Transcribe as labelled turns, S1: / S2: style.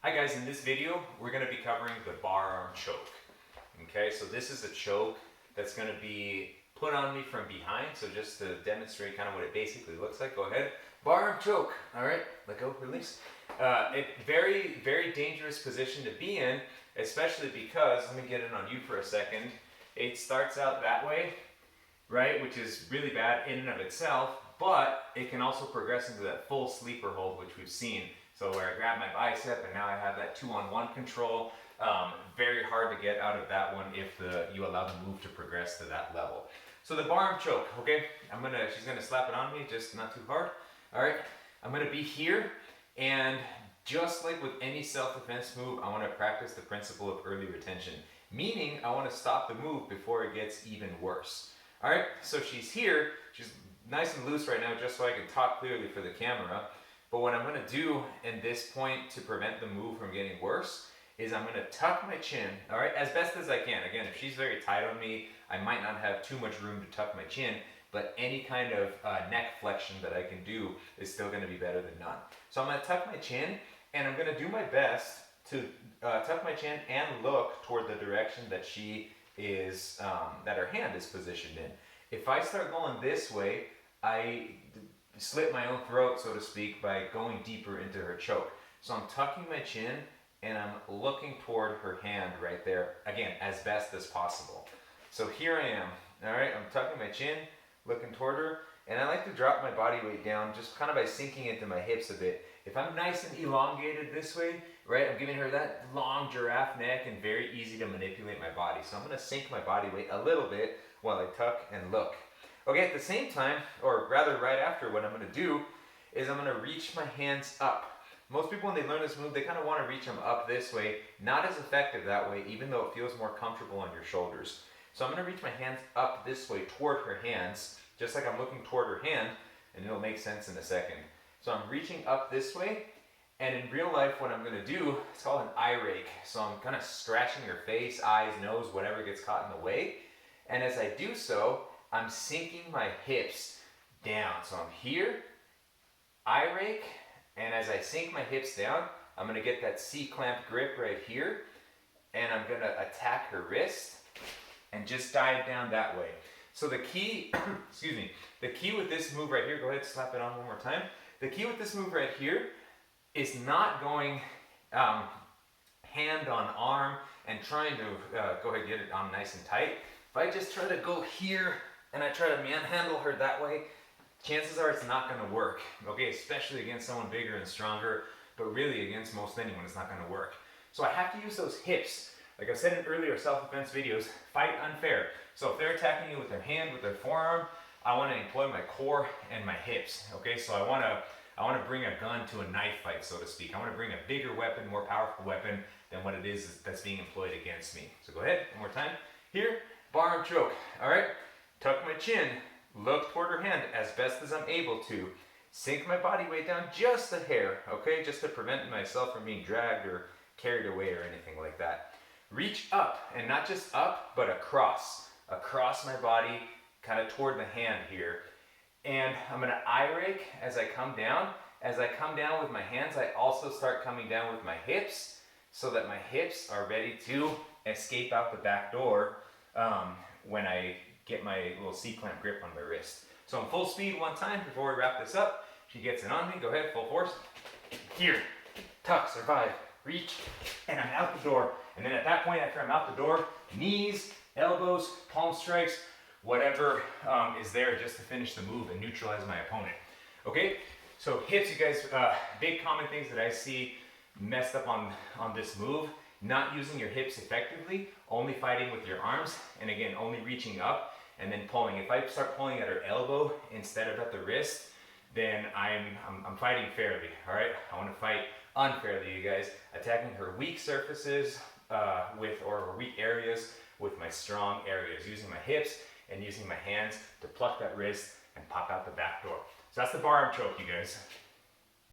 S1: Hi guys, in this video we're going to be covering the bar arm choke. Okay, so this is a choke that's going to be put on me from behind. So just to demonstrate kind of what it basically looks like, go ahead. Bar arm choke. All right, let go, release. Very, very dangerous position to be in, especially because, let me get it on you for a second. It starts out that way, right, which is really bad in and of itself, but it can also progress into that full sleeper hold, which we've seen. So where I grab my bicep and now I have that 2-on-1 control. Very hard to get out of that one if you allow the move to progress to that level. So the bar arm choke, okay? She's gonna slap it on me, just not too hard. All right, I'm gonna be here, and just like with any self-defense move, I wanna practice the principle of early retention, meaning I wanna stop the move before it gets even worse. All right, so she's here, she's nice and loose right now just so I can talk clearly for the camera. But what I'm gonna do in this point to prevent the move from getting worse is I'm gonna tuck my chin, all right, as best as I can. Again, if she's very tight on me, I might not have too much room to tuck my chin, but any kind of neck flexion that I can do is still gonna be better than none. So I'm gonna tuck my chin, and I'm gonna do my best to tuck my chin and look toward the direction that she is, that her hand is positioned in. If I start going this way, I slit my own throat, so to speak, by going deeper into her choke. So I'm tucking my chin and I'm looking toward her hand right there, again, as best as possible. So here I am, all right, I'm tucking my chin, looking toward her, and I like to drop my body weight down just kind of by sinking into my hips a bit. If I'm nice and elongated this way, right, I'm giving her that long giraffe neck and very easy to manipulate my body. So I'm gonna sink my body weight a little bit while I tuck and look. Okay, at the same time, or rather right after, what I'm gonna do is I'm gonna reach my hands up. Most people, when they learn this move, they kind of want to reach them up this way. Not as effective that way, even though it feels more comfortable on your shoulders. So I'm gonna reach my hands up this way toward her hands, just like I'm looking toward her hand, and it'll make sense in a second. So I'm reaching up this way, and in real life, what I'm gonna do, it's called an eye rake. So I'm kind of scratching her face, eyes, nose, whatever gets caught in the way. And as I do so, I'm sinking my hips down. So I'm here, eye rake, and as I sink my hips down, I'm gonna get that C-clamp grip right here, and I'm gonna attack her wrist and just dive down that way. So the key, excuse me, the key with this move right here, go ahead, slap it on one more time. The key with this move right here is not going hand on arm and trying to go ahead and get it on nice and tight. If I just try to go here and I try to manhandle her that way, chances are it's not gonna work, okay? Especially against someone bigger and stronger, but really against most anyone, it's not gonna work. So I have to use those hips. Like I said in earlier self-defense videos, fight unfair. So if they're attacking you with their hand, with their forearm, I wanna employ my core and my hips, okay? So I wanna bring a gun to a knife fight, so to speak. I wanna bring a bigger weapon, more powerful weapon than what it is that's being employed against me. So go ahead, one more time. Here, bar arm choke, all right? Tuck my chin, look toward her hand as best as I'm able to. Sink my body weight down just a hair, okay? Just to prevent myself from being dragged or carried away or anything like that. Reach up, and not just up, but across. Across my body, kind of toward the hand here. And I'm gonna eye rake as I come down. As I come down with my hands, I also start coming down with my hips so that my hips are ready to escape out the back door when I get my little C-clamp grip on my wrist. So I'm full speed one time before we wrap this up. She gets it on me, go ahead, full force. Here, tuck, survive, reach, and I'm out the door. And then at that point, after I'm out the door, knees, elbows, palm strikes, whatever is there just to finish the move and neutralize my opponent. Okay, so hips, you guys, big common things that I see messed up on this move. Not using your hips effectively, only fighting with your arms, and again, only reaching up and then pulling. If I start pulling at her elbow instead of at the wrist, then I'm fighting fairly, all right? I wanna fight unfairly, you guys, attacking her weak surfaces or weak areas with my strong areas, using my hips and using my hands to pluck that wrist and pop out the back door. So that's the bar arm choke, you guys.